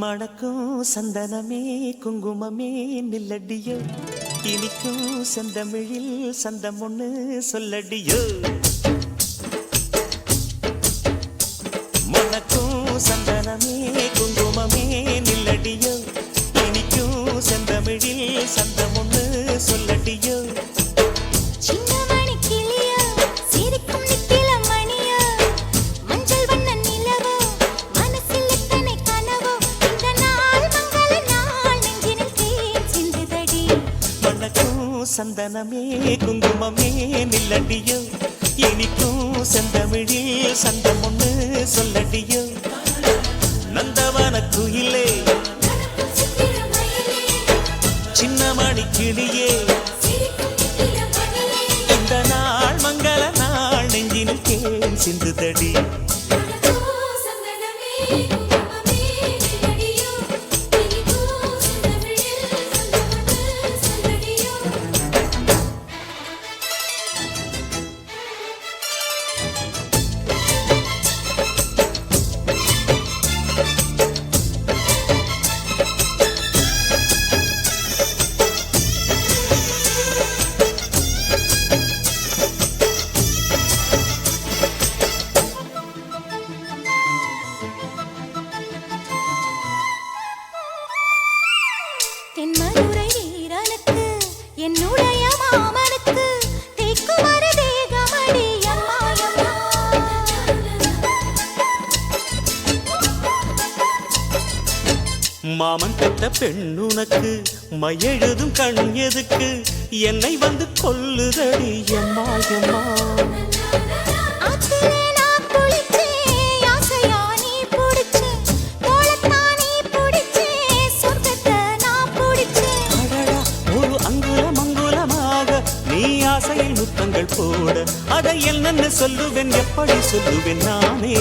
மணக்கும் சந்தனமே குங்குமமே நில்லடியோ, இனிக்கும் செந்தமிழில் சந்தம் ஒண்ணு சொல்லடியோ. மணக்கும் சந்தனமே குங்குமமே நில்லடியோ, இனிக்கும் செந்தமிழில் சந்தம் ஒண்ணு சொல்லடியோ. சந்தனமே குங்குமமே நில்லடியோ, இனிக்கும் செந்தமிழில் சந்தம் ஒண்ணு சொல்லடியோ. நந்தவன குயிலே சின்னமணி கிளியே, இந்த நாள் மங்கள நாள் நெஞ்சினில் தேன் சிந்துதடி. மாமன் பெற்ற பெண்ணுனக்கு மையெழுதும் கண் எதுக்கு, என்னை வந்து கொல்லுதடி எம்மா எம்மா. ஒரு அங்குலம் அங்குலமாக நீ ஆசையில் முத்தங்கள் போட, அதை என்னன்னு சொல்லுவேன் எப்படி சொல்லுவேன் நானே.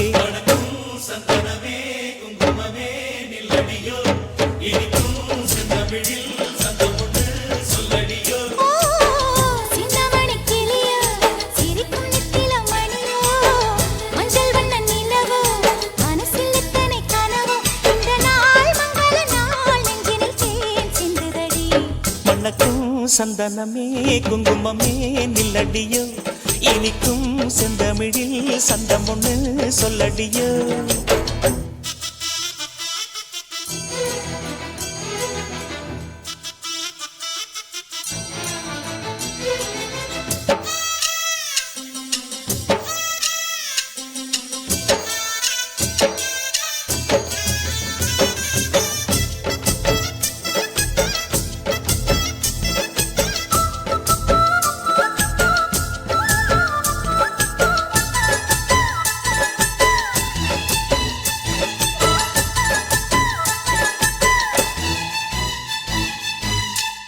சந்தனமே குங்குமமே நில்லடியோ, இனிக்கும் செந்தமிழில் சந்தம் ஒண்ணு சொல்லடியோ.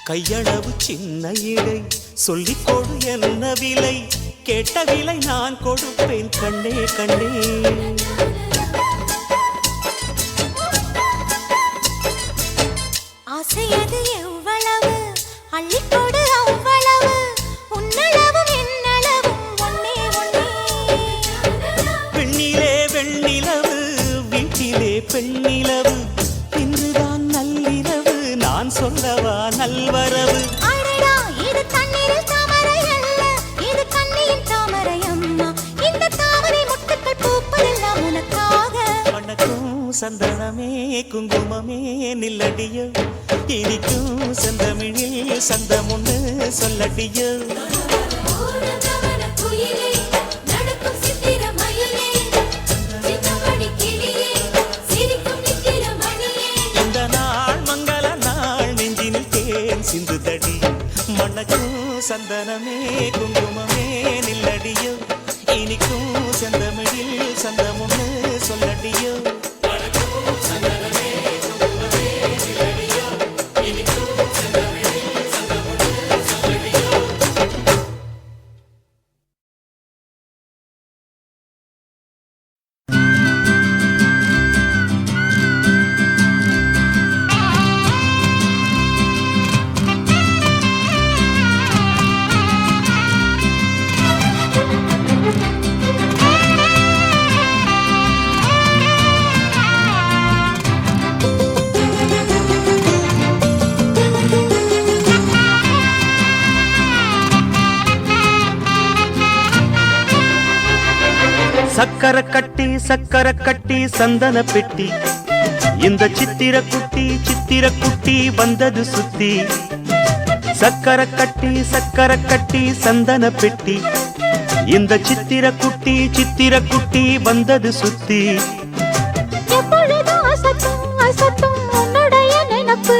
கையளவு சின்ன இடை சொல்லிக் கொடு என்ன விலை, கேட்ட விலை நான் கொடுப்பேன் கண்ணே கண்ணே. ஆசையது எவ்வளவு அள்ளிக்கொடு அவ்வளவு, உன்னளவும் என்னளவும் ஒன்னே ஒன்னே. பெண்ணிலே வெண்ணிலவு வீட்டிலே பெண்ணிலவு, இன்றுதான் நள்ளிரவு நான் சொல்லவா நல்வரவு. அடடா இது தண்ணீரில் தாமரை அல்ல, இது கண்ணியின் தாமரை அம்மா. இந்த தாமரை முட்டுக்கள் பூப்பதெல்லாம் உனக்காக. மணக்கும் சந்தனமே குங்குமமே நில்லடியோ, இனிக்கும் செந்தமிழில் சந்தம் ஒண்ணு சொல்லடியோ. சிந்துதடி மணக்கும் சந்தனமே குங்குமமே நில்லடியோ, இனிக்கும் செந்தமிழில் சந்தம் ஒண்ணு சொல்லடியோ. சக்கர கட்டி சந்தன பெட்டி இந்த சித்திர குட்டி வந்தது சுத்தி சக்கர கட்டி சந்தன பெட்டி இந்த சித்திர குட்டி வந்தது சுத்தி எப்பொழுதும் அசத்தும் அசத்தும் உன்னுடைய நினைப்பு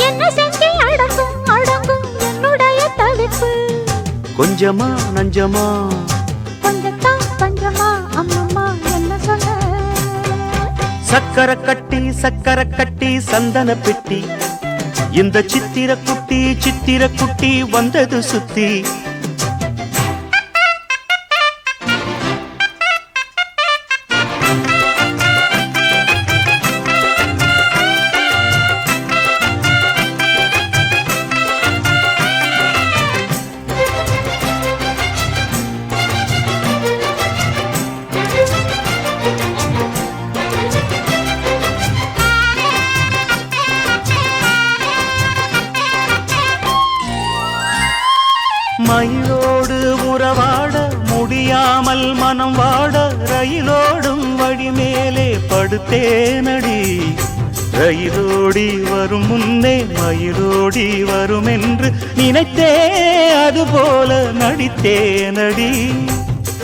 என்ன செஞ்சு அடங்கும் அடங்கும் என்னுடைய தவிப்பு கொஞ்சமா நஞ்சமா கொஞ்சத்தான் பஞ்சமா அம்மம்மா என்ன சொன்ன சக்கர கட்டி சந்தன பெட்டி இந்த சித்திர குட்டி வந்தது சுத்தி மயிலோடு உறவாட முடியாமல் மனம் வாட ரயிலோடும் வழி மேலே படுத்தேனடி ரயிலோடி வரும் முன்னே மயிலோடி வரும் என்று நினைத்தே அதுபோல நடித்தேனடி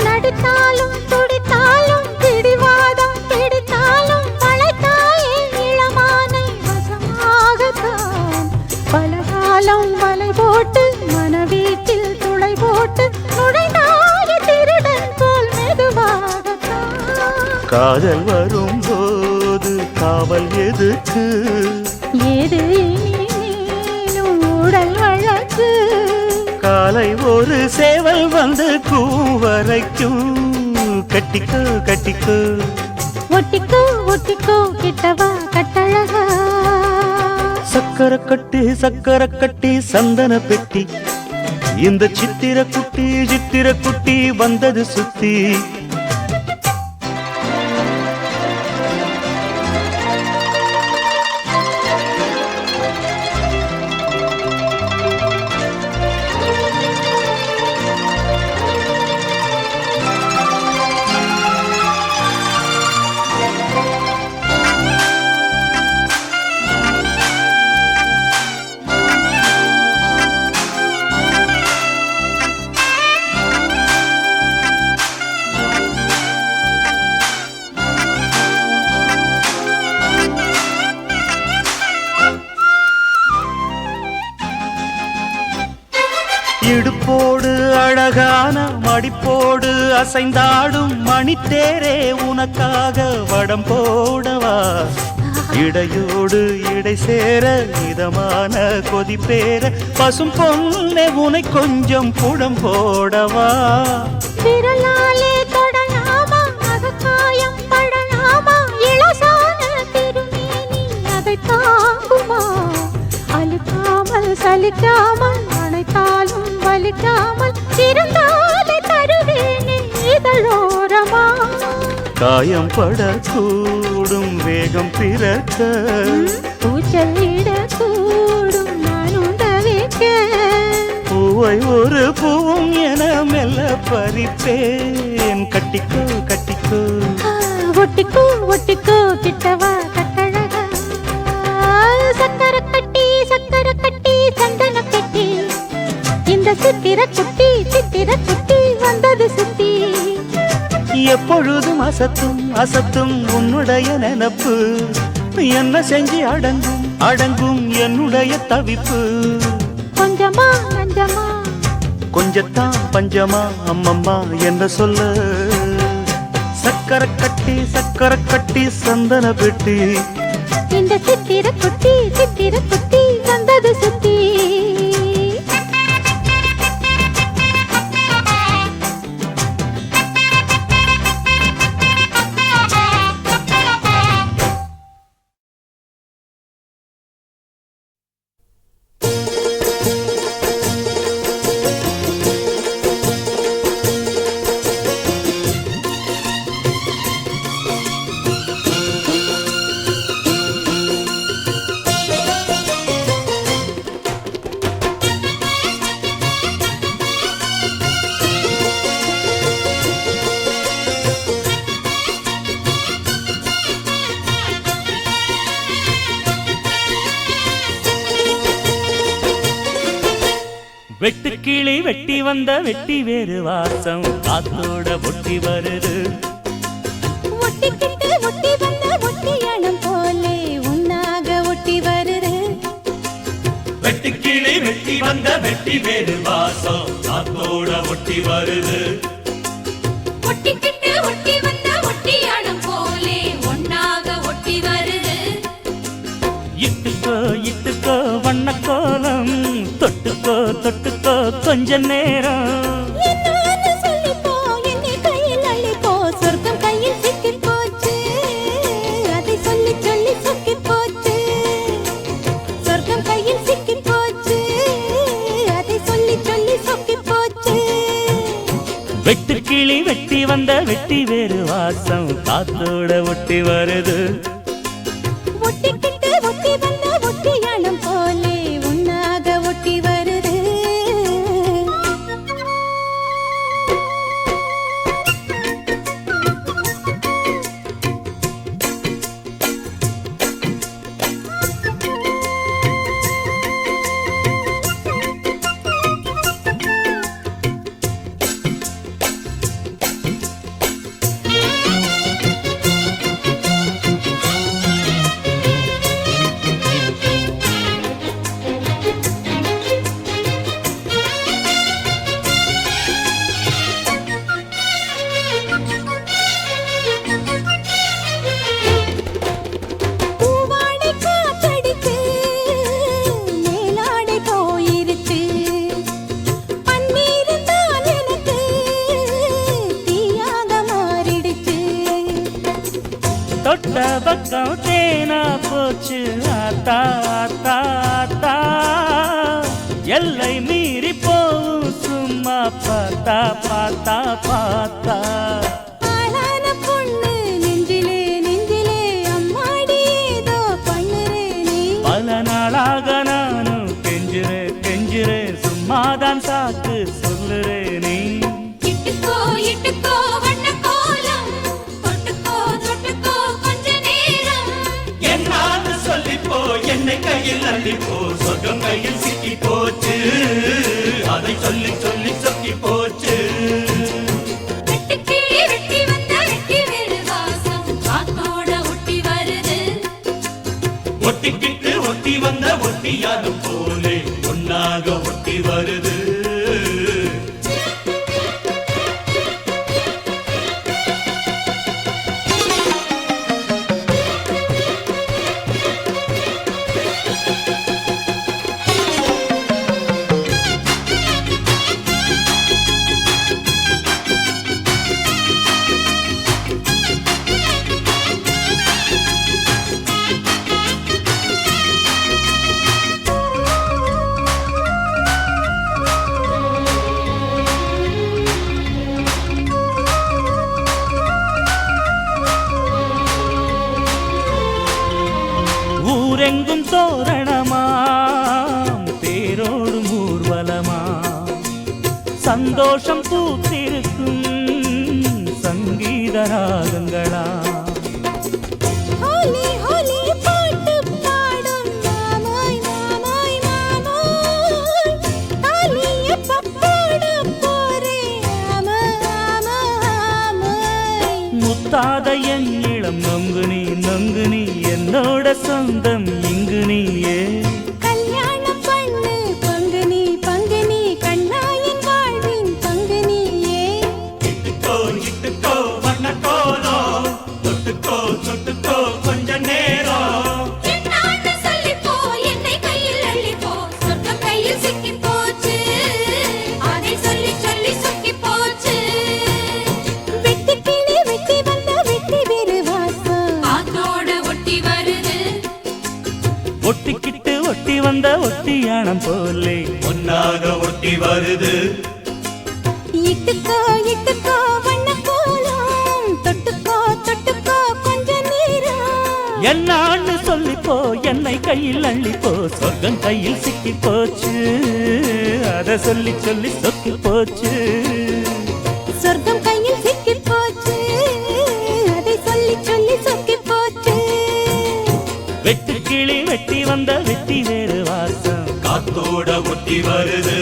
நடித்தாலும் துடித்தாலும் பிடிவாதம் பிடித்தாலும் வளைத்தாயே இளமானை வசமாகத்தான் பலகாலம் வலை போட்டு மனவீட்டில் துளை போட்டு நுழைந்தாய திருடன் போல் மெதுவாகத்தான் காதல் வரும்போது காவல் எதுக்கு ஏது நீனும் உடல் வழக்கு காலை ஒரு சேவல் வந்து கூவரைக்கும் கட்டிக்கோ ஒட்டிக்கோ ஒட்டிக்கோ கிட்டவா கட்டழகா சக்கர கட்டி சந்தன பெட்டி இந்த சித்திர குட்டி வந்தது சுத்தி இடுப்போடு அழகான மடிப்போடு அசைந்தாடும் மணித்தேரே உனக்காக வடம் போடவா இடையோடு இடை சேர இதமான கொதிப்பேர பசும் பொண்ணே உனை கொஞ்சம் புடம் போடவா விரலாலே தொடலாமா அகக்காயம் படலாமா இளசான திருமேனி அதை தாங்குமா அழுக்காமல் சலிக்காமல் அணைத்தாலும் வலிக்காமல் இருந்தாலே தருவேனே இதழோரமா காயம் படக்கூடும் வேகம் பிறக்க பூச்சலிடக்கூடும் நானும் தவிக்க பூவை ஒரு பூவும் என மெல்ல பறிப்பேன் கட்டிக்கோ ஒட்டிக்கோ ஒட்டிக்கோ கிட்டவா கட்டழகா சக்கர கட்டி சந்தன பெட்டி இந்த சித்திர குட்டி வந்தது சுத்தி எப்பொழுதும் அசத்தும் உன்னுடைய நினப்பு என்ன செஞ்சு அடங்கும் என்னுடைய தவிப்பு கொஞ்சமா நஞ்சமா கொஞ்சத்தான் பஞ்சமா அம்மம்மா என்ன சொல்ல சக்கர கட்டி சந்தன பெட்டி இந்த சித்திர குட்டி வந்தது சுத்தி வெட்டுக்கிளி வெட்டி வந்த வெட்டி வேறு வாசம் காத்தோட ஒட்டி வருது. ஒட்டிக்கிட்டு ஒட்டி வந்த ஒட்டியானம் போலே உன்னாக ஒட்டி வருது. வெட்டுக்கிளி வெட்டி வந்த வெட்டி வேறு வாசம் காத்தோட ஒட்டி வருது. ஒட்டிக்கிட்டு ஒட்டி வந்த ஒட்டியானம் போலே ஒன்னாக ஒட்டி வருது. இட்டுக்கோ இட்டுக்கோ வண்ண கோலம் தொட்டுக்கோ தொட்டுக்கோ கொஞ்ச நேரம். என்னன்னு சொல்லிப்போ என்னை கையில் அள்ளிப்போ சொர்க்கம் கையில் சிக்கி போச்சு. அதை சொல்லி சொல்லி சொக்கி போச்சு. சொர்க்கம் கையில் சிக்கி போச்சு. அதை சொல்லி சொல்லி சொக்கி போச்சு. வெட்டுக்கிளி வெட்டி வந்த வெட்டி வேறு வாசம் காத்தோட ஒட்டி வருது. ஒட்டிக்கிட்டு ஒட்டி வந்த ஒட்டியானம் போலே உன்னாக ஒட்டி வருது. பூவாடை காத்தடிச்சு மேலாடை போயிருச்சு. பன்னீர் தான் எனக்கு தீயாக மாறிடுச்சு. தொட்ட பக்கம் தேனா போச்சு ஆத்தா ஆத்தா ஆத்தா. எல்லை மீறி போவும் சும்மா பார்த்தா பார்த்தா பார்த்தா. ஆளான பொண்ணு நெஞ்சிலே நெஞ்சிலே அம்மாடி ஏதோ பண்ணுறே நீ. பல நாளாக நானும் கெஞ்சுறேன் கெஞ்சுறேன் சும்மாதான் சாக்கு சொல்லுறேன் நீ. இட்டுக்கோ இட்டுக்கோ வண்ண கோலம் தொட்டுக்கோ தொட்டுக்கோ கொஞ்ச நேரம். என்னான்னு சொல்லிப்போ என்னை கையில் அள்ளிப்போ சொர்க்கம் கையில் சிக்கி போச்சு. அதை சொல்லி சொல்லி சொக்கி போச்சு. வெட்டுக்கிளி வெட்டி வந்த வெட்டி வேறு வாசம் காத்தோட ஒட்டி வருது. ஒட்டிக்கிட்டு ஒட்டி வந்த ஒட்டியாலும் போலே ஒன்னாக ஒட்டி வருது. ஊரெங்கும் தோரணமாம் தேரோடும் ஊர்வலமா சந்தோஷம் பூத்திருக்கும் சங்கீத ராகங்களா. ஹோலி ஹோலி பாட்டு பாடும் மாமாய் மாமாய் மாமாய். தாலிய பப்போட போரே ஆமா ஆமா ஆமாய். முத்தாத என் இளம் நொங்கு நீ நொங்கு நீ என்னோட சொந்தம் இங்கு நீயே. கல்யாணம் பண்ணு பங்கு நீ கண்ணாயின் வாழ்வின் பங்கு நீயே. இட்டுக்கோ இட்டுக்கோ வண்ண கோலம் தொட்டுக்கோ தொட்டுக்கோ கொஞ்ச நேரம். என்னான்னு சொல்லிப்போ என்னை கையில் அள்ளிப்போ சொர்க்கம் கையில் சிக்கி போச்சு. அதை சொல்லி சொல்லி சொக்கி போச்சு. வெட்டுக்கிளி வெட்டி வந்த வெட்டி வேறு வாசம் காத்தோட ஒட்டி வருது. ஒட்டிக்கிட்டு ஒட்டி வந்த ஒட்டியானம் போலே ஒன்னாக ஒட்டி வருது. இட்டுக்கோ இட்டுக்கோ வண்ண கோலம் தொட்டுக்கோ தொட்டுக்கோ கொஞ்ச நேரம். என்னான்னு சொல்லிப்போ என்னை கையில் அள்ளிப்போ சொர்க்கம் கையில் சிக்கி போச்சு. அதை சொல்லி சொல்லி சொக்கி போச்சு. சொர்க்கம் கையில் சிக்கி போச்சு. அதை சொல்லி சொல்லி சொக்கி போச்சு. வெட்டுக்கிளி வெட்டி வந்த வெட்டி வேறு வாசம் காத்தோட ஒட்டி வருது.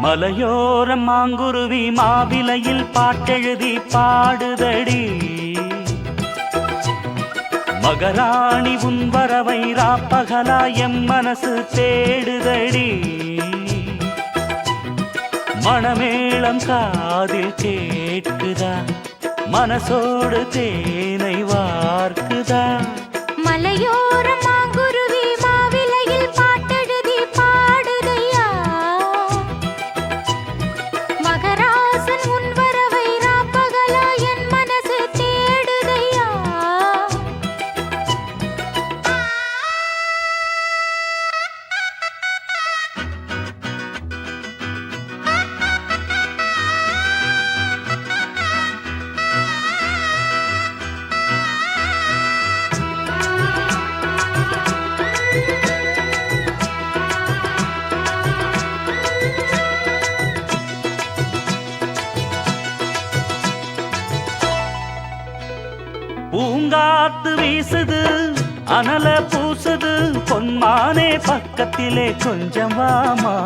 மலையோரம் மாங்குருவி மாவிலையில் பாட்டெழுதி பாடுதடி மகராணி உன் வரவை ராப்பகலா எம் மனசு தேடுதடி மணமேளம் காதில் கேட்குதா மனசோடு தேனை வார்க்குதா மலையோரம் மாங்குருவி மாவிலையில் பாட்டெழுதி பாடுதையா மகராசன் உன் வரவை ராப்பகலா என் மனசு தேடுதையா பூங்காத்து வீசுது அனல பூசுது பொன்மானே பக்கத்திலே கொஞ்சம் வாமா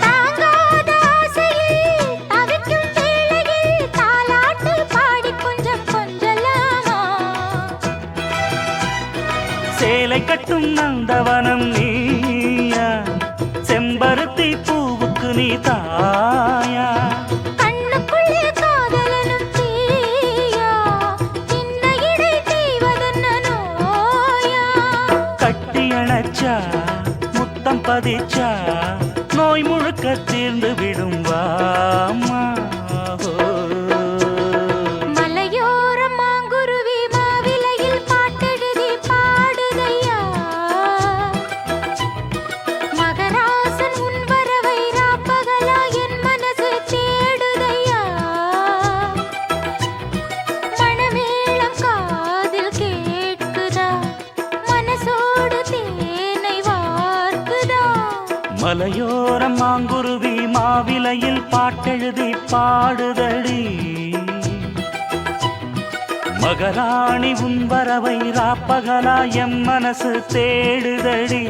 தாங்காத ஆசையில் தவிக்கும் வேளையில் தாலாட்டு பாடி கொஞ்சம் கொஞ்சலாமா சேலை கட்டும் நந்தவனம் நீயா செம்பருத்தி பூவுக்கு நீ தாயா கண்ணுக்குள்ளே காதலனும் தீயா சின்ன இடை தீவதென்ன நோயா கட்டி அணைச்சா முத்தம் பதிச்சா நோய் முழுக்க தீர்ந்து விடும் வாமா மலையோரம் மாங்குருவி மாவிலையில் பாட்டெழுதி பாடுதையா மகராசன் உன் வரவை ராப்பகலா என் மனசு தேடுதையா மணமேளம் காதில் கேட்குதா மனசோடு தேனை வார்க்குதா மலையோரம் மாங்குருவி மாவிலையில் பாட்டெழுதி பாடுதடி மகராணி உன் வரவை ராப்பகலா எம் மனசு தேடுதடி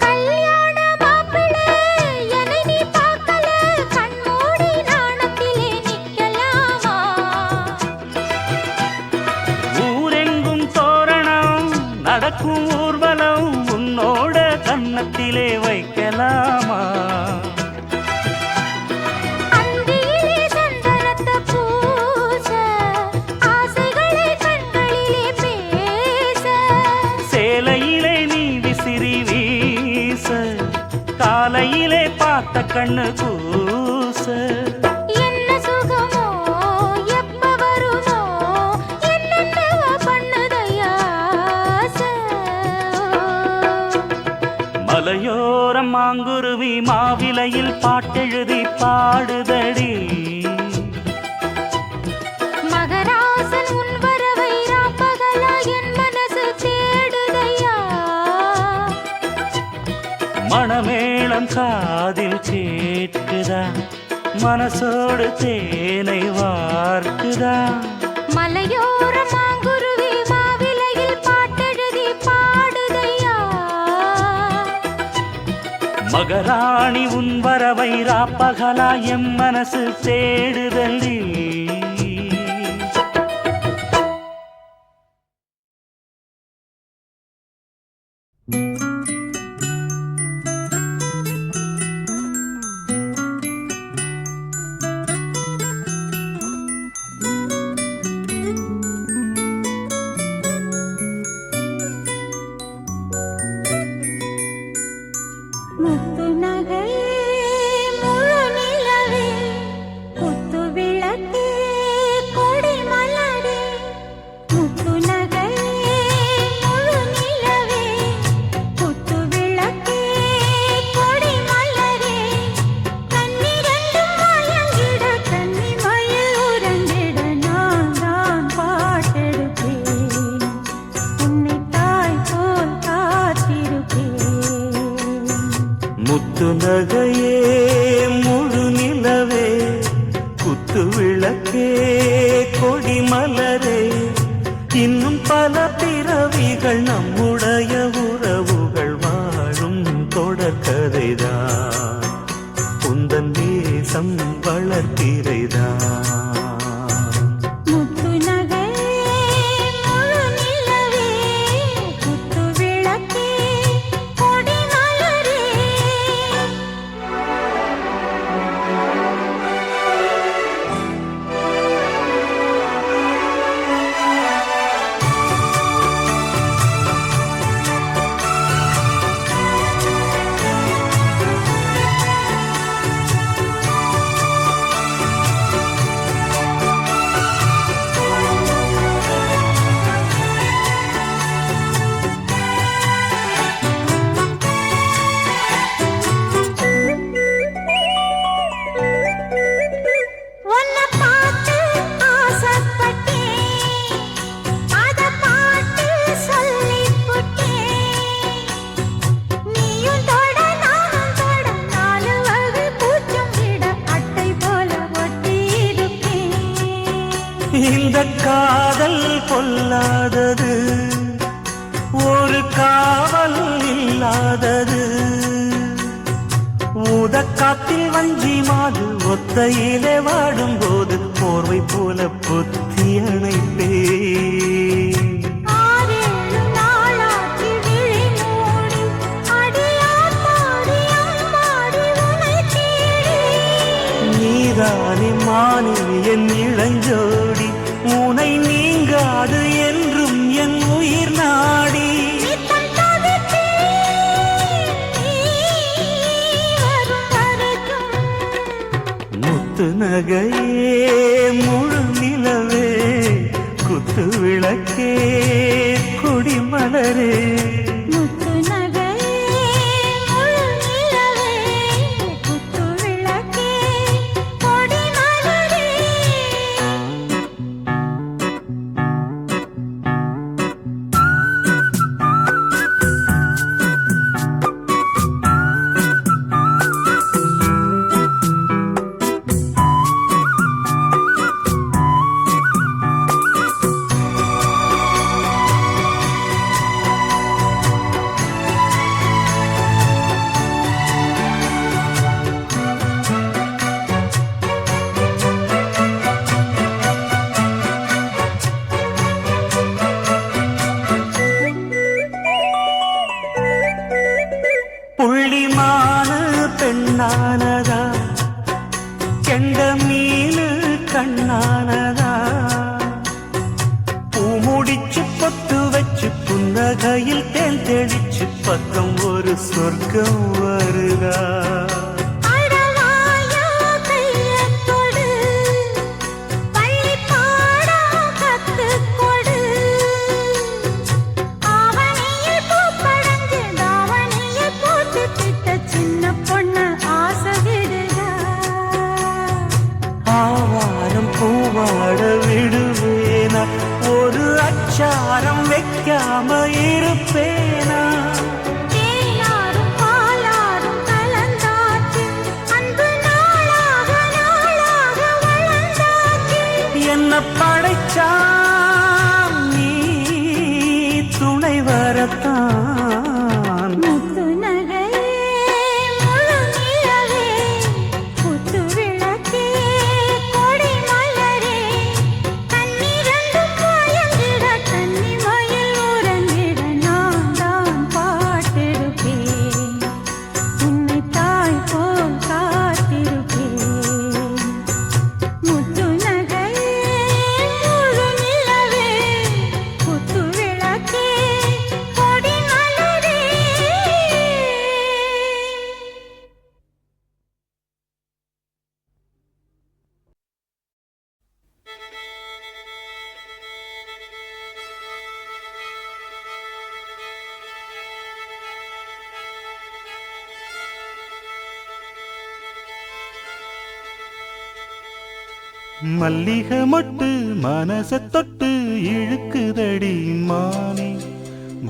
கல்யாண மாப்பிள்ளை என்னை நீ பார்க்கல கண்மூடி நாணத்திலே நிக்கலாமா ஊரெங்கும் தோரணம் நடக்கும் ஊர்வலம் உன்னோட கன்னத்திலே வைக்கலாமா அந்தியிலே சந்தனத்தை பூச ஆசைகளை கண்களிலே பேச சேலையிலே நீ விசிறி வீச காலையிலே பார்த்த கண்ணு கூச என்ன சுகமோ எப்ப வருமோ என்னென்னவோ பண்ணுதையா ஆசை. மலையோரம் மாங்குருவி மாவிலையில் பாட்டெழுதி பாடுதடி மகராசன் உன் வரவை ராப்பகலா என் மனசு தேடுதையா மணமேளம் காதில் கேட்குதா மனசோடு தேனை வார்க்குதா மலையோரம் மாங்குருவி மாவிலையில் பாட்டெழுதி பாடுதையா மகராணி உன் வரவை ராப்பகலா எம் மனசு தேடுதடி முத்து நகை முழு நிலவே குத்து விளக்கு கொடி மலரே முத்து நகை முழு நிலவே குத்து விளக்கு முத்து நகையே முழு நிலவே குத்து விளக்கே கொடி மலரே இன்னும் பல பிறவிகள் நம்முடைய உறவுகள் வாழும் தொடர்கதைதான் உந்தன் தேசம் வளர்த்திரைதான் இந்த காதல் பொல்லாதது ஒரு காவல் இல்லாதது ஊதக்காத்தில் வஞ்சி மாது ஒத்தையிலே வாடும்போது போர்வை போல புத்தி அணைப்பே நீதானே மானே என் இளஞ்சோடி உனை நீங்காது என்றும் என் உயிர் நாடி முத்து நகையே முழு நிலவே குத்து விளக்கே கொடி மலரே புள்ளிமானு பெண்ணானதா கெண்ட மீனு கண்ணானதா பூ முடிச்சு பொட்டு வச்சு புன்னகையில் தேன் தெளிச்சு பக்கம் ஒரு சொர்க்கம் வருதா பூவாட விடுவேனா ஒரு அச்சாரம் வைக்காம இருப்பேனா என்ன படைச்சா நீ துணை வரத்தான் மல்லிகை மொட்டு மனச தொட்டு இழுக்குதடி மானே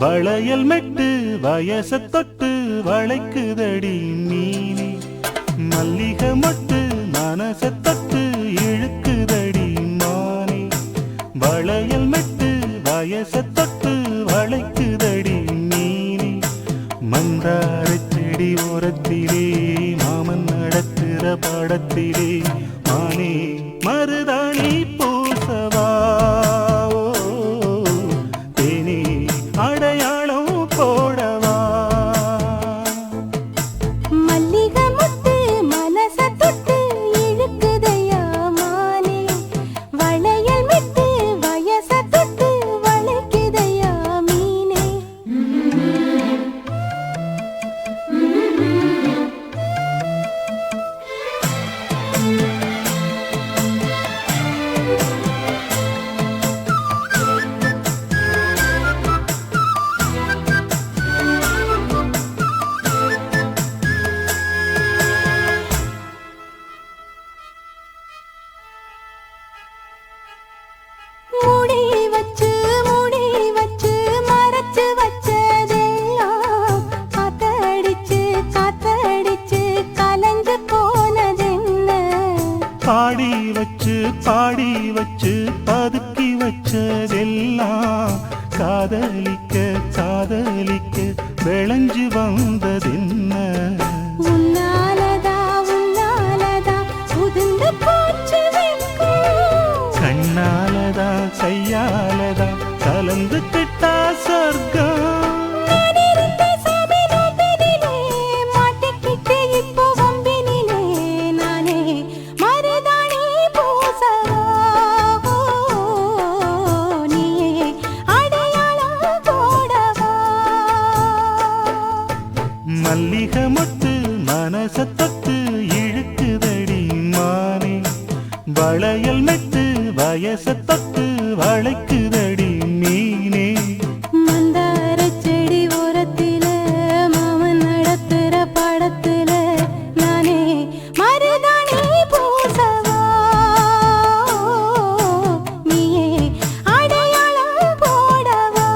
வளையல் மெட்டு வயச தொட்டு வளைக்குதடி நீ பாடத்திலே மானே மருதாணி பூசவா தேனே அடையாளம் போடவா மல்லிகை முத்து மனச தொட்டு இழுக்குதையா மானே வளையல் விட்டு வயச தொட்டு வளைக்குதையா மீனே மூடி வச்சு மறைச்சு வச்சதெல்லாம் காத்தடிச்சு காத்தடிச்சு கலந்து போனதென்ன பாடி வச்சு பதுக்கி வச்சதெல்லாம் காதலிக்க காதலிக்க விளைஞ்சு வந்ததென்ன உன்னாலதா உதிர்ந்து போச்சு வெட்கம் கண்ணாலதா கையாலதா கலந்து கிட்டா சொர்க்கம் நான் இருந்த சாமி நோம்பினிலே மாட்டிக்கிட்டு இப்போ வம்பினிலே நானே மருதாணி பூசவா நீயே அடையாளம் போடவா மல்லிகை மொட்டு மனச தொட்டு இழுக்குதடி மானே வளையல் மெட்டு வயச தொட்டு வளைக்குதடி மீனே மந்தார செடி ஓரத்தில மாமன் நடத்துற படத்துல நானே மருதாணி பூசவா நீயே அடையாளம் போடவா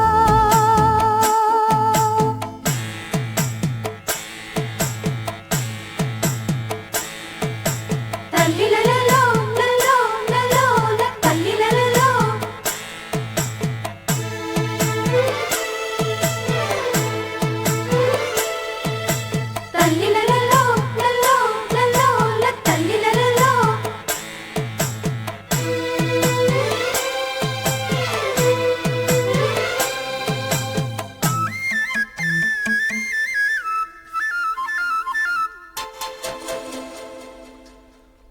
தல்லிலலலோ லலோ லலோ தல்லிலலலோ தல்லிலலலோ லலோ லலோ தல்லிலலலோ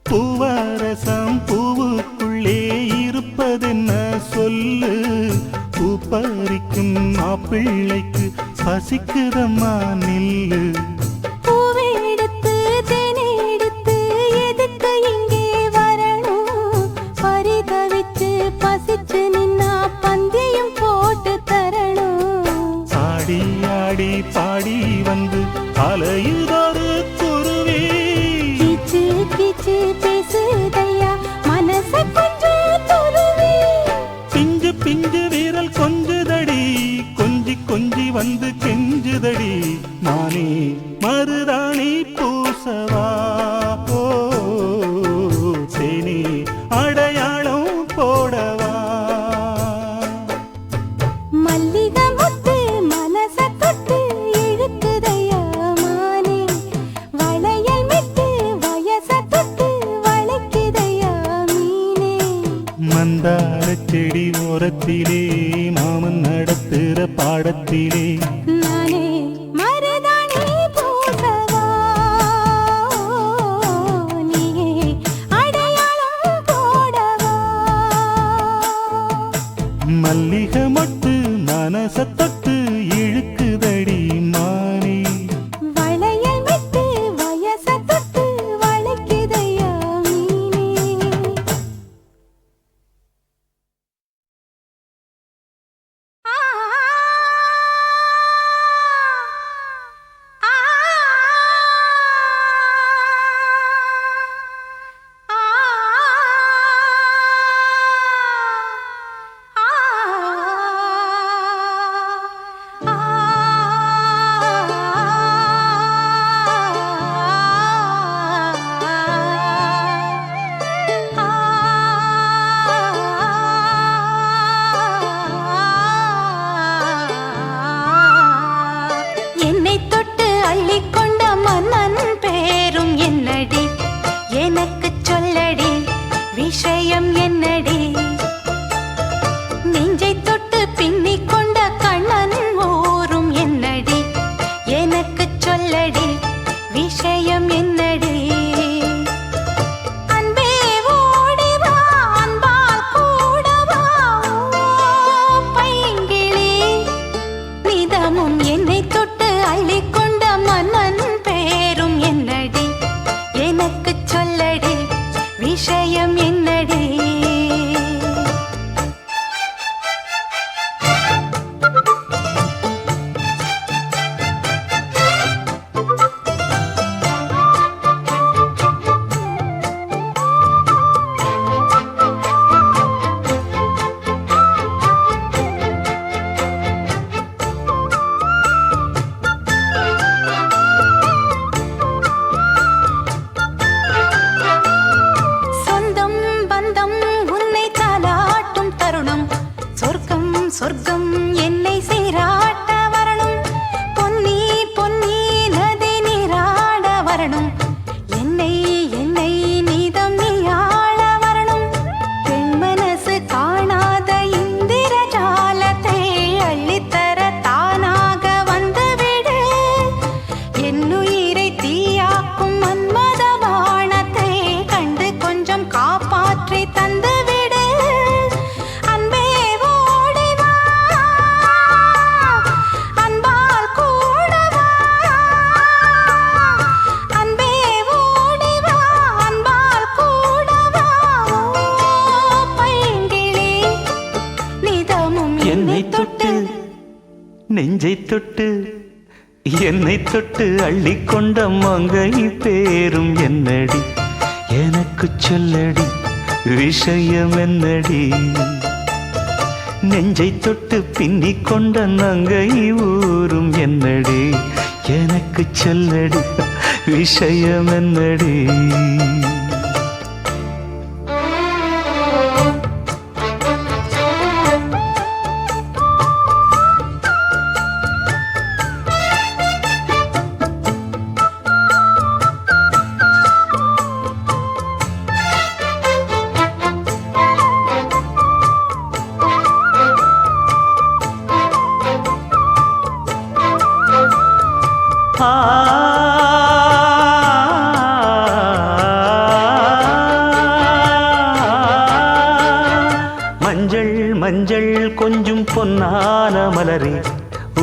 பூவரசம் பூவுக்குள்ளே இருப்பதென்ன சொல்லு பூ பறிக்கும் மாப்பிள்ளைக்கு பசிக்குதம்மா நில்லு பூவெடுத்து தேனெடுத்து எதுக்கு இங்கே வரணும் பரிதவிச்சு பசிச்சு நின்னா பந்தியும் போட்டு தரணும் ஆடி ஆடி பாடி வந்து அலையுதொரு குருவி கீச்சு கீச்சு பேசுதையா மனச கொஞ்சம் துருவி பிஞ்சு பிஞ்சு வீரல் கொஞ்சுதடி கொஞ்சி கொஞ்சி வந்து கெஞ்சுதடி நானே மருதாணி பூசவா தேனே அடையாளம் போடவா மல்லிகை முத்து மனச தொட்டு இழுக்குதையா மானே வளையல் விட்டு வயச தொட்டு வளைக்குதையா மீனே மந்தார செடி ஓரத்திலே மாமன் நடத்துற பாடத்திலே நானே மருதாணி பூசவா நீயே அடையாளம் போடவா மல்லிகை மொட்டு மனச தொட்டு இழுக்குதடி மானே வளையல் விட்டு வயச தொட்டு வளைக்குதையா மீனே எனக்கு சொல்லடி விஷயம் என்னடி நெஞ்சை தொட்டு பின்னிக் கொண்ட கண்ணன் ஊரும் என்னடி எனக்கு சொல்லடி விஷயம் என்னடி அன்பே ஓடி வா அன்பால் கூட வா பைங்கிளி நிதமும் என்னை தொட்டு அள்ளிக்கொண்ட மன்னன் பேரும் என்னடி எனக்கு சொல்லடி விஷயம் என்னடி சொந்தம் பந்தம் உன்னை தாலாட்டும் தருணம் சொர்க்கம் சொர்க்கம் என்னை சீராட்ட வரணும் பொன்னி பொன்னி நதி நீராட வரணும் என்னை என்னை நீதம் நீயாள வரணும் பெண் மனசு காணாத இந்திர ஜாலத்தை அள்ளித்தர தானாக வந்துவிடு என்னுயிரை தீயாக்கும் மன்மத வானத்தை கண்டு கொஞ்சம் காப்பாற்றி தந்துவிடு அன்பே ஓடி வா அன்பால் கூட வா அன்பே ஓடி வா அன்பால் கூட வா பைங்கிளி நிதமும் என்னை தொட்டு நெஞ்சை தொட்டு என்னை தொட்டு அள்ளிக்கொண்ட மங்கை பேரும் என்னடி எனக்கு சொல்லடி விஷயம் என்னடி நெஞ்சை தொட்டு பின்னிக் கொண்ட நங்கை ஊரும் என்னடி எனக்கு சொல்லடி விஷயம் என்னடி மஞ்சள் மஞ்சள் கொஞ்சம் பொன்னான மலரே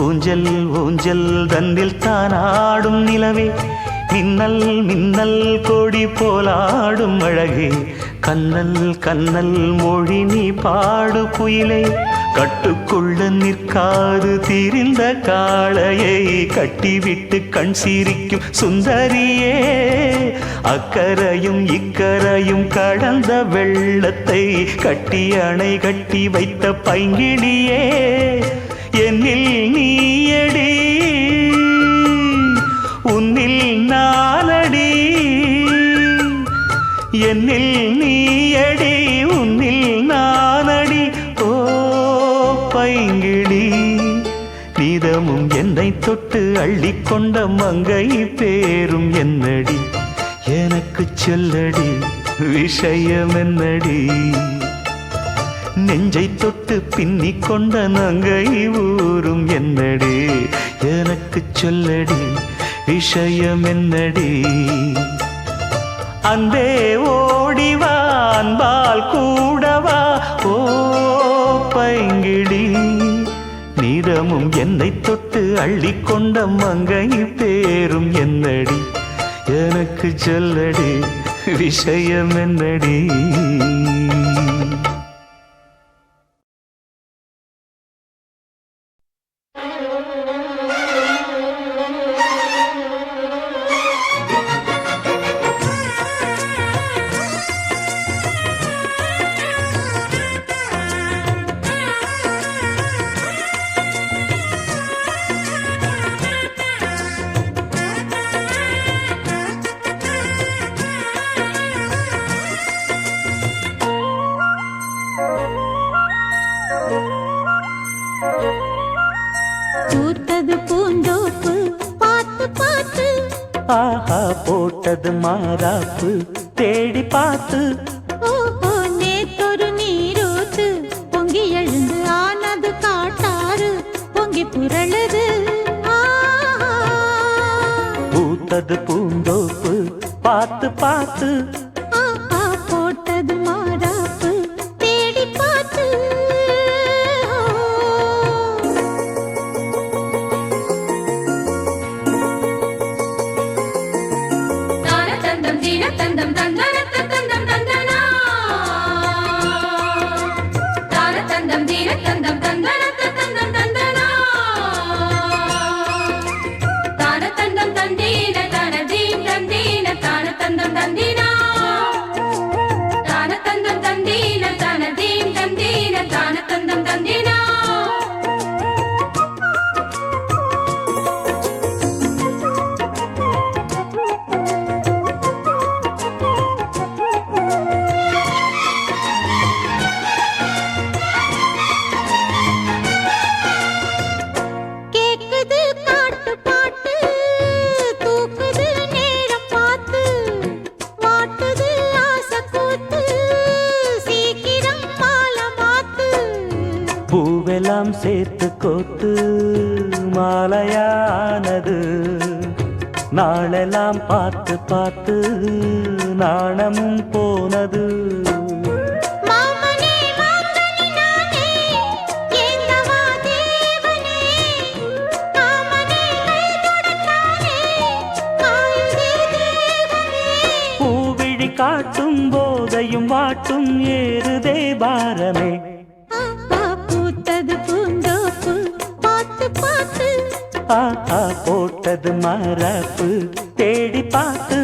ஊஞ்சல் ஊஞ்சல் தன்னில் தானாடும் நிலவே மின்னல் மின்னல் கொடி போலாடும் அழகே கண்ணல் கண்ணல் மொழி நீ பாடு குயிலே கட்டுக்குள்ள நிற்காது திரிந்த காளையை கட்டிவிட்டு கண் சிரிக்கும் சுந்தரியே அக்கரையும் இக்கரையும் கடந்த வெள்ளத்தை கட்டி அணை கட்டி வைத்த பைங்கிளியே என்னில் நீயடி உன்னில் நானடி என்னில் நீயடி உன்னில் நானடி ஓ பைங்கிளி நீதமும் என்னை தொட்டு அள்ளிக்கொண்ட மங்கை பேரும் என்னடி எனக்கு சொல்லடி விஷயம் என்னடி நெஞ்சை தொட்டு பின்னிக் கொண்ட நங்கை ஊரும் என்னடி எனக்கு சொல்லடி விஷயம் என்னடி அன்பே ஓடிவா அன்பால் கூடவா ஓ பைங்கிளி நீதமும் என்னை தொட்டு அள்ளிக்கொண்ட மங்கை பேரும் என்னடி எனக்கு சொல்லடி விஷயம் என்னடி பூத்தது பூந்தோப்பு பார்த்து பார்த்து ஆஹா போட்டது மாறாப்பு தேடி பார்த்து ஓஹோ நேத்தொரு நீரூத்து பொங்கி எழுந்து ஆனது காட்டாறு பொங்கி புரளுது பூத்தது பூந்தோப்பு பார்த்து பார்த்து போட்டது மாறாப்பு தேடி பார்த்து தானதந்தம் தீனதந்தம் தந்தனதந்தம் தந்தனா தானதந்தம் தீனதந்தம் தந்தனதந்தம் தந்தனா தானதந்தம் தந்தீன தனதீம் தந்தீன தானதந்தம் தந்தீனா தானதந்தம் தந்தீன தனதீம் தந்தீன தானதந்தம் தந்தீனா கேக்குது காட்டு பாட்டு தூக்குது நேரம் பார்த்து மாட்டுது ஆசை கூத்து சீக்கிரம் மாலை மாத்து பூவெல்லாம் சேர்த்து கோத்து மாலையானது நாளெல்லாம் பார்த்து பார்த்து நாணமும் போனது மாமனே மாங்கனி நானே ஏங்கவா தேவனே மாமனே கைதொடத்தானே காயுதே தேவனே பூவிழி காட்டும் போதையும் வாட்டும் ஏறுதே பாரமே பூத்தது பூந்தோப்பு பார்த்து பார்த்து ஆஹா போட்டது மரப்பு தேடி பார்த்து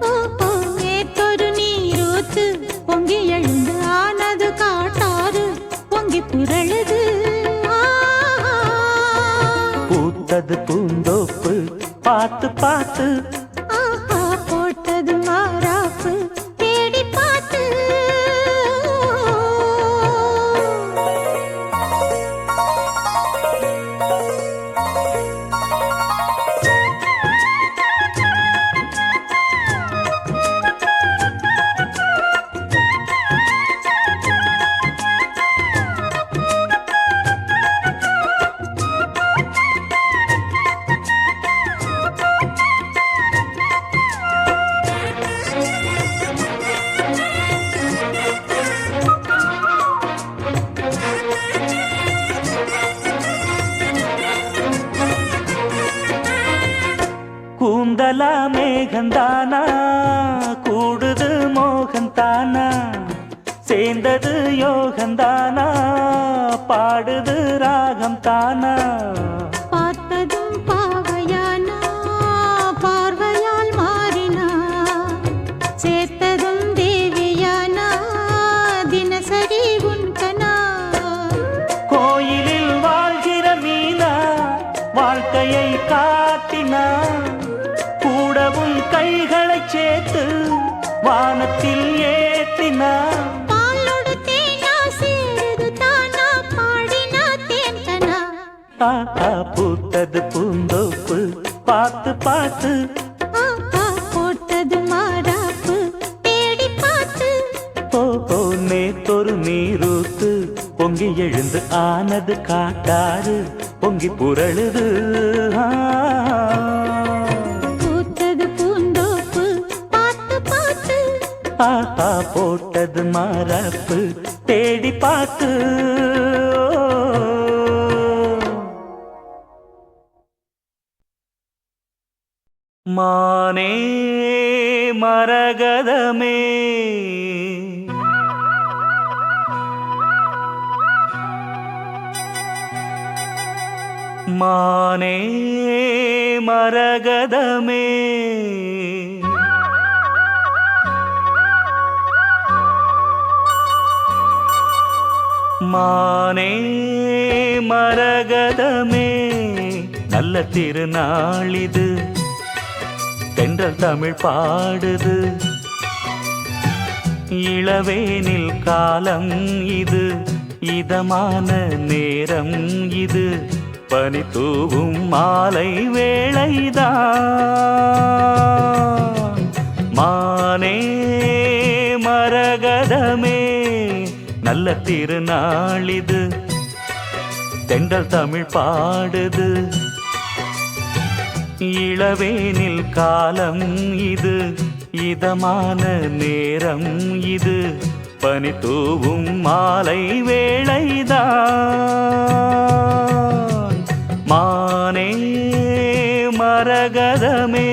ஓஹோ நேத்தொரு நீரூத்து பொங்கி எழுந்து ஆனது காட்டாறு பொங்கி புரளுது பூத்தது பூந்தோப்பு பார்த்து பார்த்து ஆஹா போட்டது மாறாப்பு தேடி பார்த்து கூந்தலா மேகந்தானா கூடுது மோகந்தானா சேர்ந்தது யோகந்தானா பாடுது ராகம் தானா பார்த்ததும் பாவையானா பார்வையால் மாறினா சேர்த்ததும் தேவியானா தினசரி உன்கனா கோயிலில் வாழ்கிற மீனா வாழ்க்கையை காட்டினா கூடவும் கைகளை சேர்த்து வானத்தில் ஏற்றினா பாலோடு தேனா சேருது தானா பாடினா தேன்கனா ஆஹா பூத்தது பூந்தோப்பு பார்த்து பார்த்து ஆஹா போட்டது மாறாப்பு தேடி பார்த்து ஓஹோ நேத்தொரு நீரூத்து பொங்கி எழுந்து ஆனது காட்டாறு பொங்கி புரளுது பூத்தது பூந்தோப்பு பார்த்து பார்த்து ஆஹா போட்டது மரப்பு தேடி பார்த்து மானே மரகதமே மானே மரகதமே மானே மரகதமே நல்ல திருநாளிது தென்றல் தமிழ் பாடுது இளவேனில் காலம் இது இதமான நேரம் இது பனி தூவும் மாலை வேளைதான் மானே நல்ல திருநாளிது தென்றல் தமிழ் பாடுது இளவேனில் காலம் இது இதமான நேரம் இது பனி தூவும் மாலை வேளைதான் மானே மரகதமே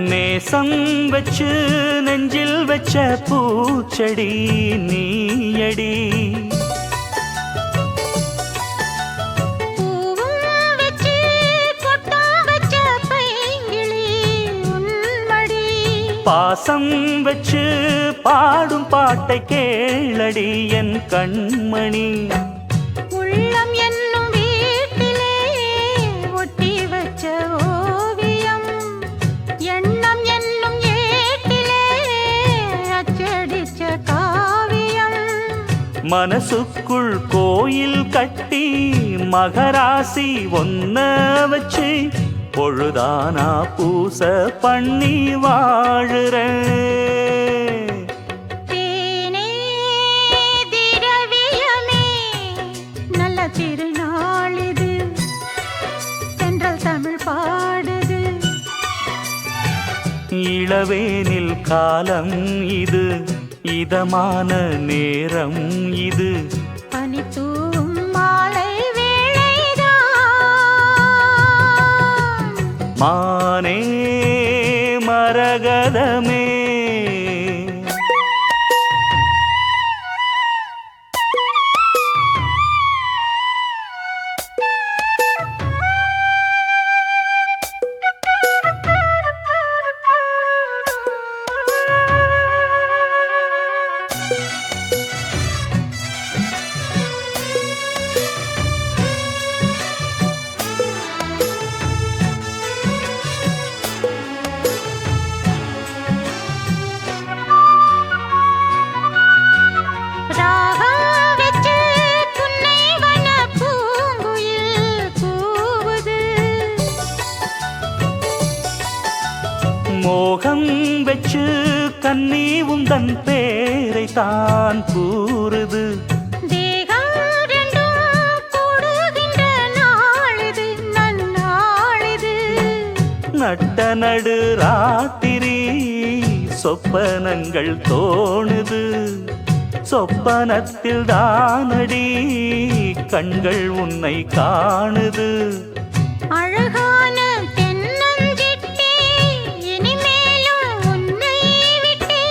நேசம் வச்சு நெஞ்சில் வச்ச பூச்செடி நீயடி பாசம் வச்சு பாடும் பாட்டை கேளடி என் கண்மணி உள்ளம் என்னும் வீட்டிலே ஒட்டி வச்ச ஓவியம் எண்ணம் என்னும் ஏட்டிலே அச்சடிச்ச காவியம் மனசுக்குள் கோயில் கட்டி மகராசி ஒன்ன வச்சு பொழுதானா பூச பண்ணி வாழுற தேனே திரவியமே நல்ல திருநாளிது தென்றல் தமிழ் பாடுது இளவேனில் காலம் இது இதமான நேரம் இது பனி தூவும் மாலை வேளைதான் மானே மரகதமே ராகம் வெச்சு துன்னை வன பூங்குயில் கூவுது மோகம் வச்சு கன்னி உந்தன் பேரை தான் கூறுது தேகம் ரெண்டும் கூடுகின்ற நாளிது நன்னாளிது நட்ட நடு ராத்திரி சொப்பனங்கள் தோணுது சொப்பனத்தில் தானடி கண்கள் உன்னை காணுது அழகான தென்னஞ்சிட்டே இனிமேலும் உன்னை விட்டே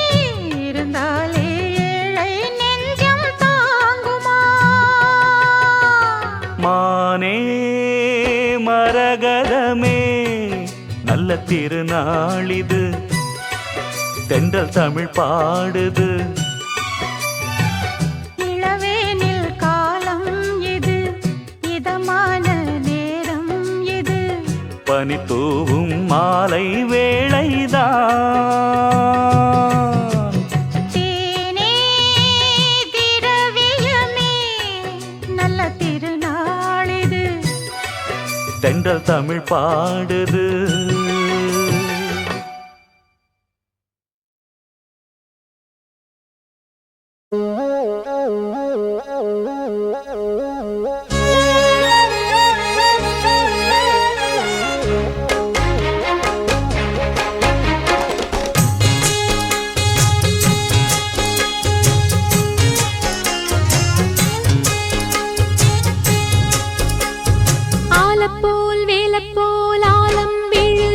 இருந்தாலே ஏழை நெஞ்சம் தாங்குமா மானே மரகதமே நல்ல திருநாளிது தென்றல் தமிழ் பாடுது இளவேனில் காலம் இது இதமான நேரம் இது பனி தூவும் மாலை வேளைதான் தேனே திரவியமே நல்ல திருநாளிது தென்றல் தமிழ் பாடுது ஆலப்போல் வேலப்போல் ஆலம் விழு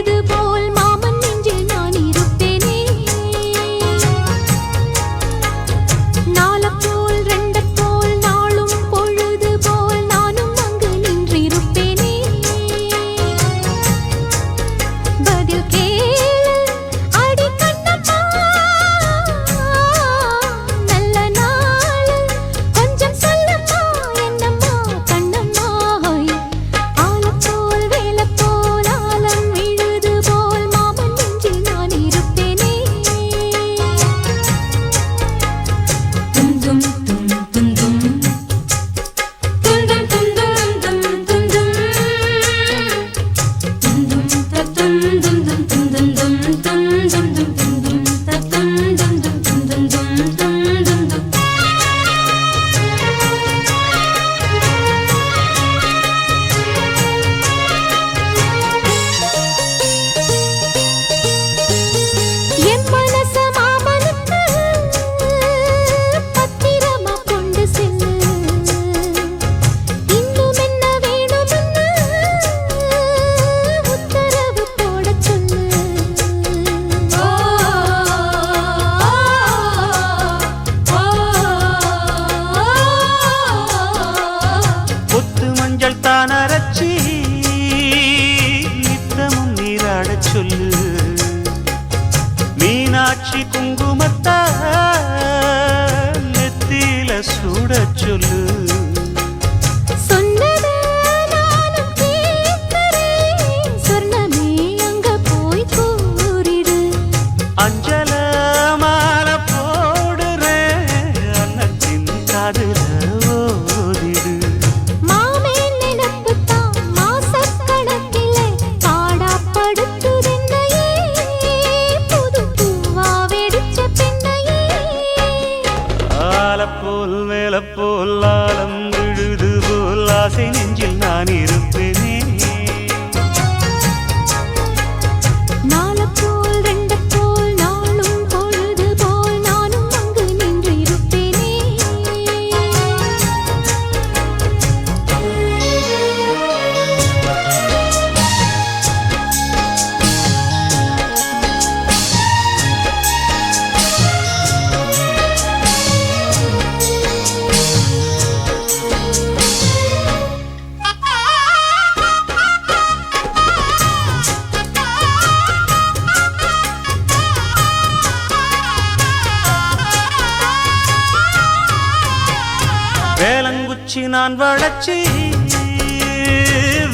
வச்சு நான் வளைச்சு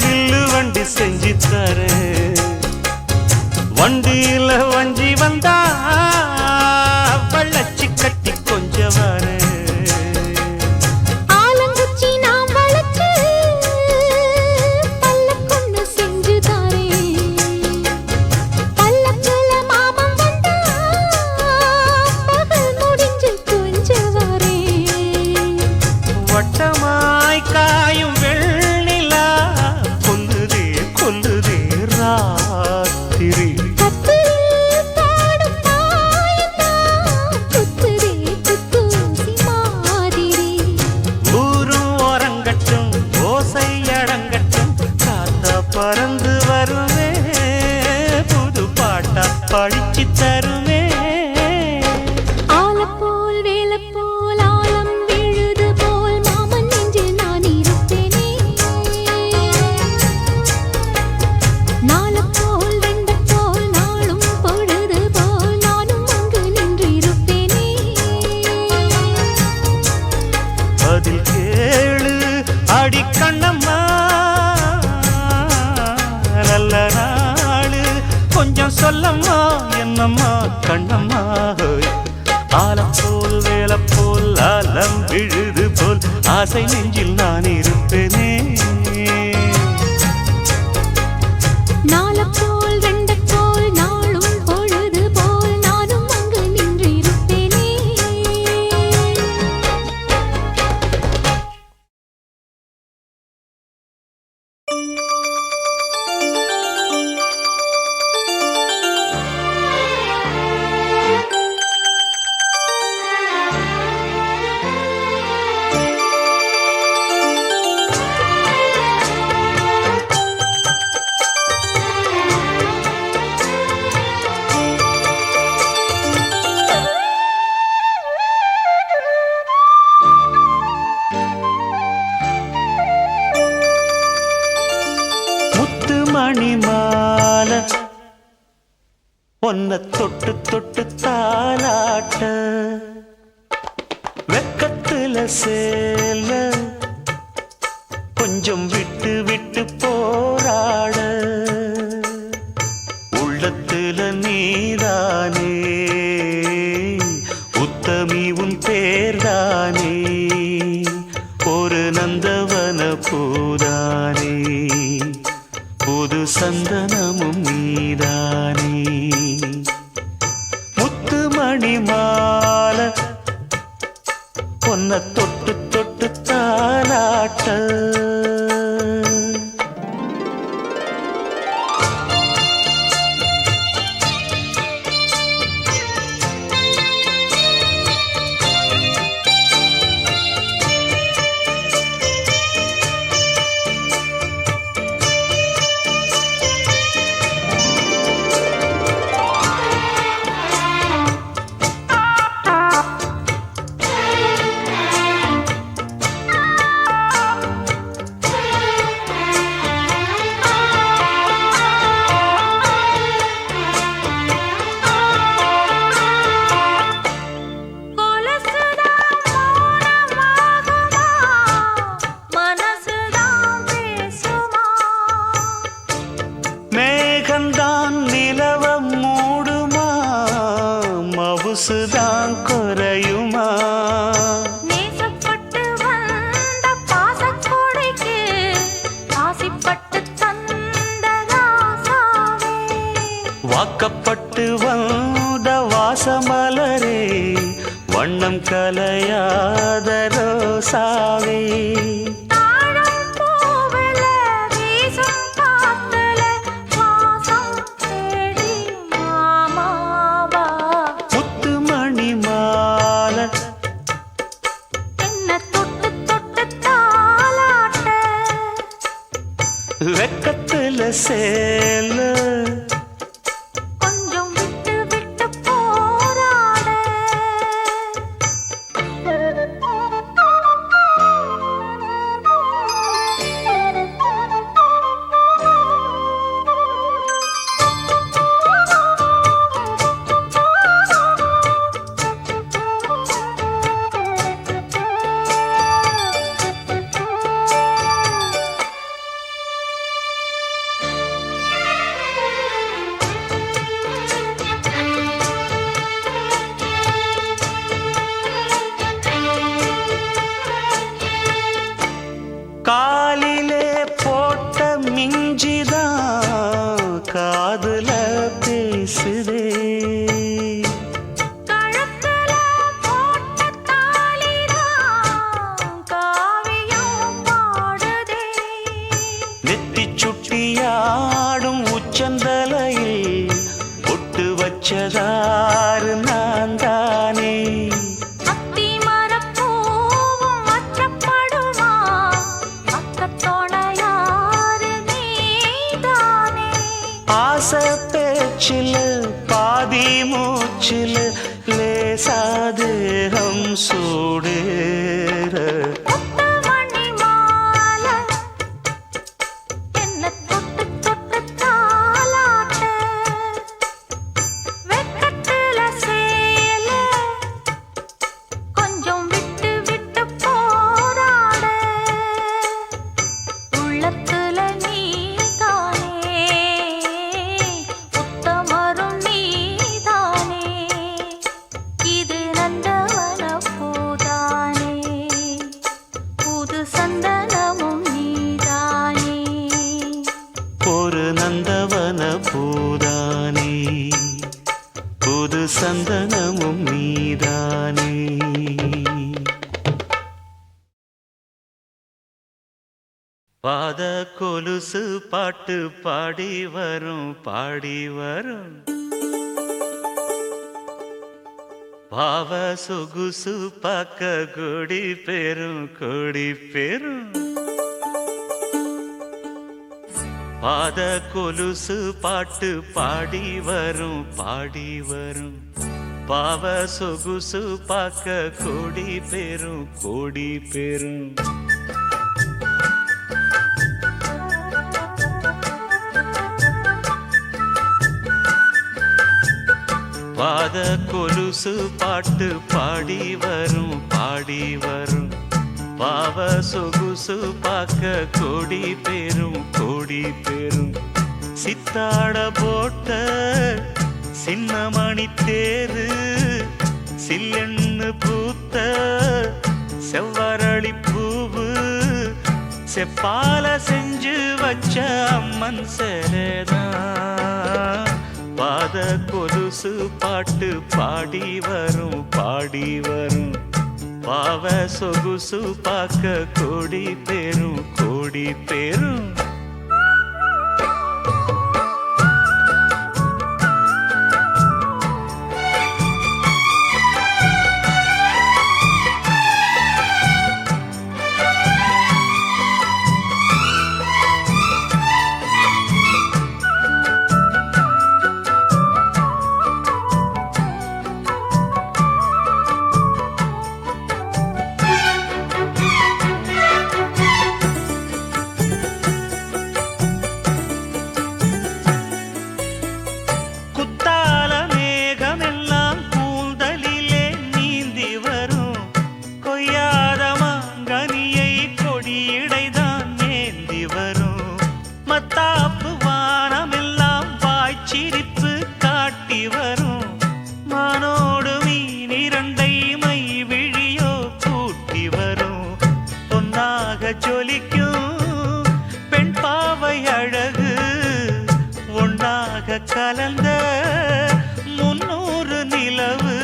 வில்லு வண்டி செஞ்சு தரேன். வண்டியில வஞ்சி வந்தா வளைச்சு கட்டி கொஞ்சம் வரேன். ஆலங்குச்சி நான் வளைச்சு பல்லக்கொன்னு செஞ்சு தாரேன். பல்லக்குல மாமன் வந்தா பகல் முடிஞ்சு கொஞ்சம் வரேன். வட்டமாய் காயும் வெண்ணிலா கொல்லுதே கொல்லுதே ராத்திரி. கத்திரில் பாடும் தாயந்தான் குத்துதே குத்தூசி மாதிரி. ஊரும் ஓரங்கட்டும் ஓசை அடங்கட்டும் காத்தா பறந்து வருவே புது பாட்டா படிச்சு தருவே. ஆலப்போல் வேலப்போல் ஆலம் விழுது போல் மாமன் நெஞ்சில் நான் இருப்பேனே. நாலப்போல் வெண்டப்போல் நாளும் பொழுது போல் நானும் அங்கு நின்றிருப்பேனே. அதில் கேளு அடி கண்ணம்மா நல்ல நாளு கொஞ்சம் சொல்லம்மா என்னம்மா கண்ணம்மா. ஆலம் போல் வேலை போல் ஆலம் விழுது போல் ஆசை நெஞ்சில் நான் இருப்பேனே. நாலப்போல் வெண்டப்போல் நாளும் பொழுது போல் நானும் அங்கு நின்றிருப்பேனே. முத்து மணி மாலை ஒன்ன தொட்டு தொட்டு தாலாட்ட வெக்கத்துல சேல கொஞ்சம் விட்டு விட்டு போராட உள்ளத்துல நீதானே உத்தமி உன் பேர்தானே ஒரு நந்தவன பூதானே புது சந்தனமும் நீதானே. முத்து மணி மாலை பொன்ன தொட்டு தொட்டு தாலாட்ட மேகந்தான் நிலவ மூடுமா மவுசுதான் குறையுமா. நேசப்பட்டு வந்த பாசக்கொடைக்கு ஆசைப்பட்டு தந்த ராசாவே. வாக்கப்பட்டு வந்த வாசமலரே வண்ணம் கலையாத ரோசாவே. தாழம் பூவுல வீசும் காத்துல வாசம் தேடி மாமாவா. முத்து மணி மாலை என்ன தொட்டு தொட்டு தாலாட்ட வெக்கத்துல சேல கொஞ்சம் விட்டு விட்டு போராட. வச்சதாரு நான் தானே. அத்தி மரப்பூவும் அச்சப்படுமா அக்கத்தோணையாரு நீதானே. ஆசை பேச்சில் பாதி மூச்சில் லேசாதேகம் சூடேற முத்துமணி மாலை என்ன தொட்டு தொட்டு தாலாட்ட வெக்கத்துல சேல கொஞ்சம் விட்டு விட்டு போராட உள்ளத்துல நீதானே உத்தமரும் நீதானே இது நந்தவன பூதானே புது சந்தனமும் நீதானே. ஒரு நந்தவன பூதானே புது சந்தனமும் நீதானே. பாத கொலுசு பாட்டு பாடி வரும் பாடி வரும். பாவ சொகுசு பக்க கொடி பெரும் கொடி பெரும். பாத கொலுசு பாட்டு பாடி வரும் பாடி வரும். பாவ சொகுசு பக்க கொடி பெரும் கொடி பெரும். பாத கொலுசு பாட்டு பாடி வரும் பாடி வரும். பாவ சொகுசு பாக்க கொடி பெரும் கொடி பெரும். சித்தாட போட்ட சின்னமணி தேரு சில்லெண்ணு பூத்த செவ்வரளி பூவு செப்பால செஞ்சு வச்ச அம்மன் சேரதான். பாத கொலுசு பாட்டு பாடி வரும் பாடி வரும். பாவ சொகுசு பாக்க கொடி பெரும் கொடி பெரும். கலந்த 300 நிலவு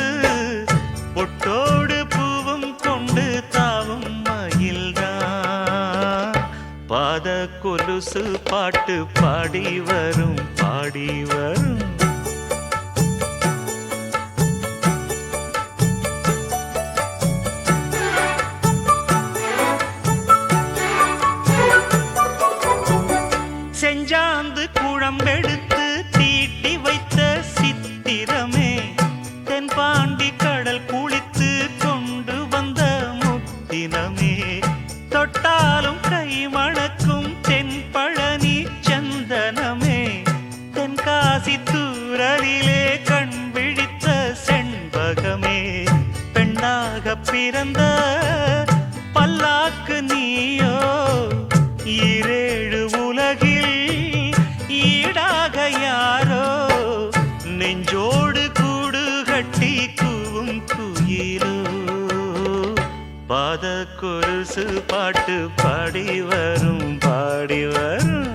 பொட்டோடு பூவும் கொண்டு தாவும் மயில்தான். பாத கொலுசு பாட்டு பாடி வரும் பாடி வரும். செஞ்சாந்து குழம்பெடுத்து தீட்டி வைத்த சித்திரமே தென்பாண்டி கடல் குளித்து கொண்டு வந்த முத்தினமே. தொட்டாலும் கை மணக்கும் தென்பழனி சந்தனமே தென்காசி தூரலிலே கண் விழித்த செண்பகமே. பெண்ணாக பிறந்த பல்லாக்கு நீயோ ஈரேழு உலகில் ஈடாக யாரோ நெஞ்சோடு கூடு கட்டி கூவும் குயிலோ. பாத கொலுசு பாட்டு பாடி வரும் பாடி வரும்.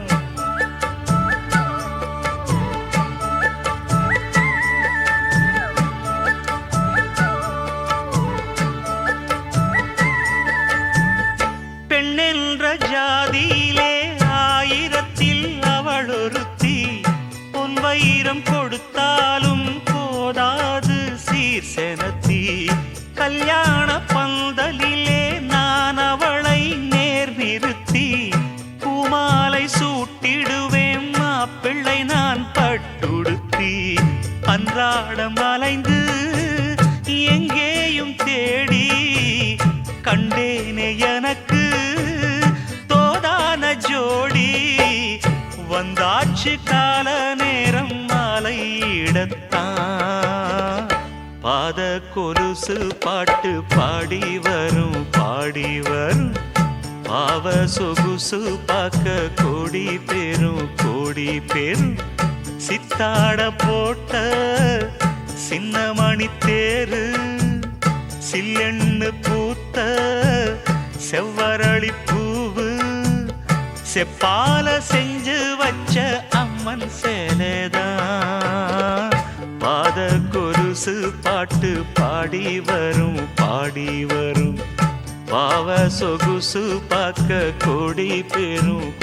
பெண்ணென்ற ஜாதியிலே ஆயிரத்தில் அவள் ஒருத்தி. பொன் வைரம் கொடுத்தாலும் பட்டுடுத்தி அன்றாடம் அலைந்து எங்கேயும் தேடி கண்டேனே எனக்கு தோதான ஜோடி வந்தாச்சு கால நேரம் மாலையிடத்தான் பாத கொலுசு பாட்டு பாடி வரும் பாவ சொகுசு பார்க்க கோடி பேரும் சித்தாட போட்ட சின்ன மணி தேரு சில்லெண்ணு பூத்த செவ்வரளி பூவு செப்பால செஞ்சு வச்ச அம்மன் சேலைதான் பாத கொலுசு பாட்டு பாடி வரும் பாவ சொகுசு பார்க்க கோடி பேரும்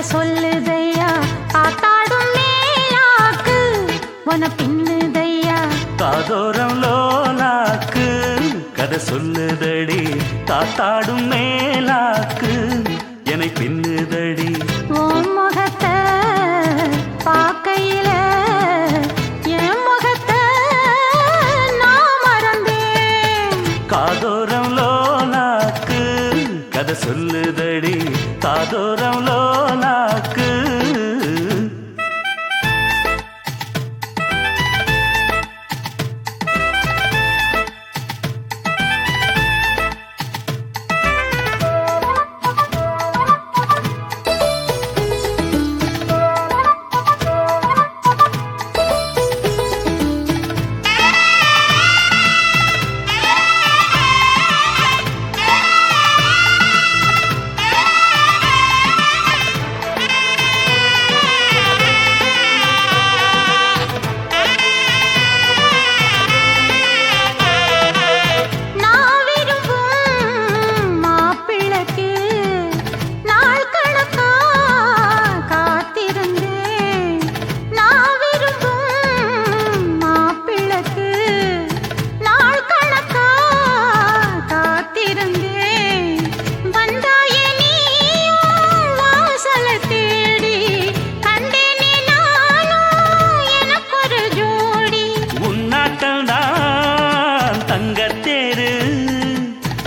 சொல்லுதையா காத்தாடும் மேலாக்கு உன பின்னுதையா காதோரம் லோலாக்கு கதை சொல்லுதடி காத்தாடும் மேலாக்கு என்னை பின்னுதடி உன் முகத்தை பார்க்கையில என் முகத்தை நான் மறந்தேன் காதோரம் லோலாக்கு கதை சொல்லுதடி காதோரம் லோலாக்கு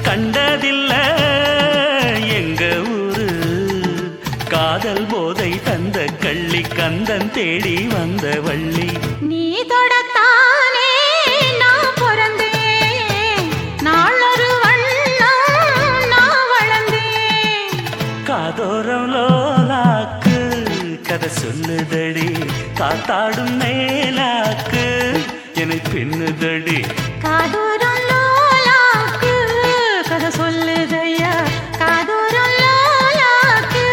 கண்டதில்ல எங்க ஊரு காதல் போதை தந்த கள்ளி கந்தன் தேடி வந்த வள்ளி நீ தொடத்தானே நான் பிறந்தேன் நாளொரு வண்ணம் நான் வளர்ந்தேன் காதோரம் லோலாக்கு கதை சொல்லுதடி காத்தாடும் மேலாக்கு என்னை பின்னுதடி காதோரம் லோலாக்கு கதை சொல்லுதையா காதோரம் லோலாக்கு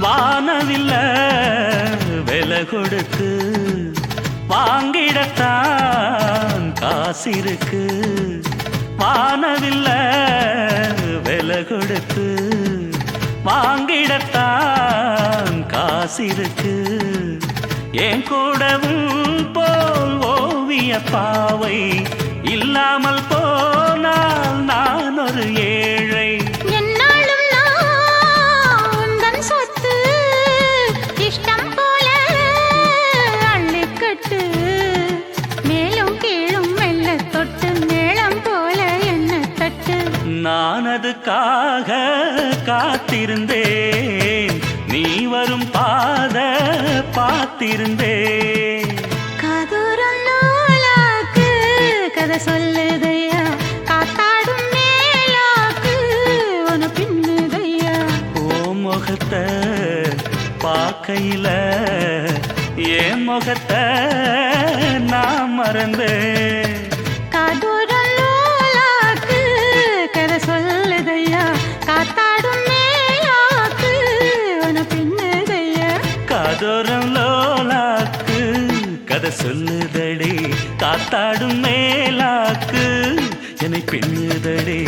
வானவில்ல விலை கொடுத்து வாங்கிடத்தான் காசிருக்கு வானவில்ல விலை கொடுத்து வாங்கிடத்தான் காசிருக்கு என் கூடவும் போல் ஓவிய பாவை இல்லாமல் போனால் நான் அதுக்காக காத்திருந்தேன், நீ வரும் பாத பார்த்திருந்தேன். காதோரம் நூலாக்கு கதை சொல்லுதையா, காத்தாடும் மேலாக்கு உன பின்னுதையா. ஓ முகத்தை பார்க்கையில என் முகத்தை நான் மறந்தேன். காதோரம் நூலாக்கு கதை சொல்லுதையா, காத்தாடும் மேலாக்கு உன பின்னுதையா. காதோரம் லோலாக்கு கதை சொல்லுதடி, காத்தாடும் மேலாக்கு என்னை பின்னுதடி.